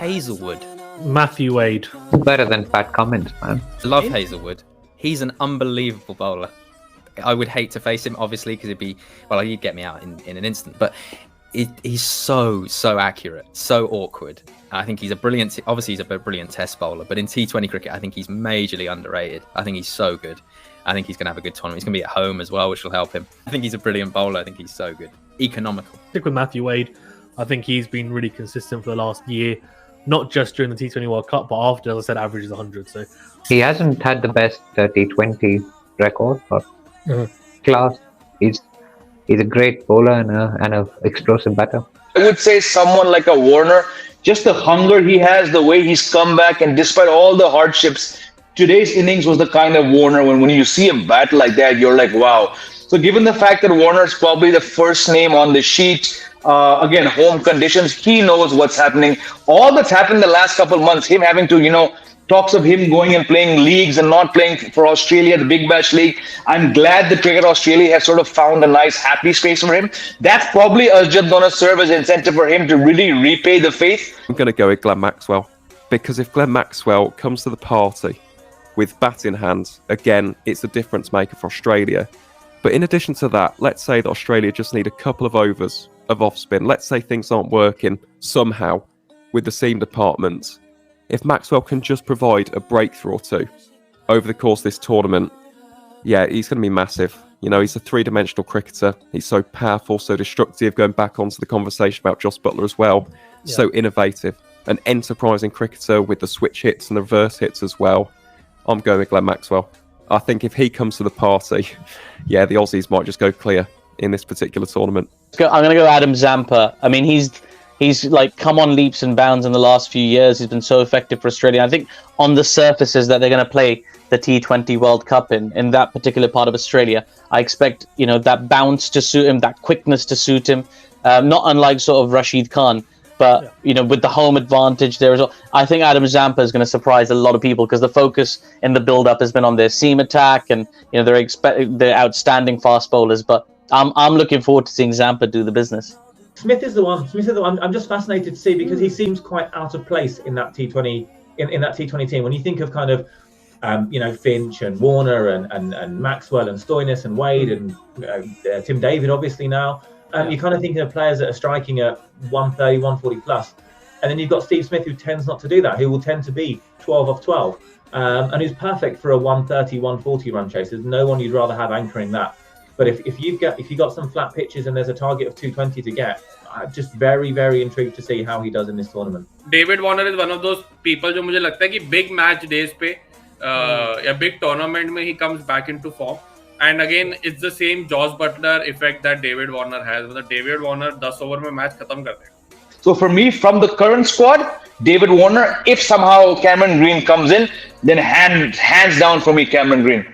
Hazelwood. Matthew Wade. Better than Pat Cummins, man. Love Hazelwood. He's an unbelievable bowler. I would hate to face him, obviously, because he'd get me out in an instant. But he's so accurate, so awkward. I think he's a brilliant test bowler. But in T20 cricket, I think he's majorly underrated. I think he's so good. I think he's going to have a good tournament. He's going to be at home as well, which will help him. I think he's a brilliant bowler. I think he's so good. Economical. Stick with Matthew Wade. I think he's been really consistent for the last year. Not just during the T20 World Cup, but after, as I said, averages 100. So he hasn't had the best T20 record, but class. He's a great bowler and a explosive batter. I would say someone like a Warner, just the hunger he has, the way he's come back, and despite all the hardships, today's innings was the kind of Warner when you see him bat like that, you're like, wow. So given the fact that Warner is probably the first name on the sheet, again, home conditions, he knows what's happening. All that's happened the last couple of months, him having to, talks of him going and playing leagues and not playing for Australia, the Big Bash League. I'm glad that Cricket Australia has sort of found a nice, happy space for him. That's probably just going to serve as incentive for him to really repay the faith. I'm going to go with Glenn Maxwell, because if Glenn Maxwell comes to the party with bat in hand, again, it's a difference maker for Australia. But in addition to that, let's say that Australia just need a couple of overs of off spin. Let's say things aren't working somehow with the seam department. If Maxwell can just provide a breakthrough or two over the course of this tournament, yeah, he's going to be massive. He's a three-dimensional cricketer. He's so powerful, so destructive, going back onto the conversation about Jos Buttler as well. Yeah. So innovative, an enterprising cricketer with the switch hits and the reverse hits as well. I'm going with Glenn Maxwell. I think if he comes to the party, yeah, the Aussies might just go clear in this particular tournament. I'm going to go Adam Zampa. I mean, he's like come on leaps and bounds in the last few years. He's been so effective for Australia. I think on the surfaces that they're going to play the T20 World Cup in that particular part of Australia, I expect, that bounce to suit him, that quickness to suit him. Not unlike sort of Rashid Khan. But, with the home advantage there as well, I think Adam Zampa is going to surprise a lot of people because the focus in the build-up has been on their seam attack and, they're outstanding fast bowlers. But I'm looking forward to seeing Zampa do the business. Smith is the one. I'm just fascinated to see because he seems quite out of place in that T20 in that T20 team. When you think of kind of, Finch and Warner and Maxwell and Stoinis and Wade and Tim David, obviously now. You're kind of thinking of players that are striking at 130, 140 plus. And then you've got Steve Smith, who tends not to do that, who will tend to be 12 off 12, and who's perfect for a 130, 140 run chase. There's no one you'd rather have anchoring that. But if you've got some flat pitches and there's a target of 220 to get, I'm just very, very intrigued to see how he does in this tournament. David Warner is one of those people जो मुझे लगता है कि big match days पे या big tournament में he comes back into form. And again, it's the same Jos Buttler effect that David Warner has. मतलब David Warner 10 over में मैच खत्म कर देगा. So for me, from the current squad, David Warner, if somehow Cameron Green comes in, then hands down for me, Cameron Green.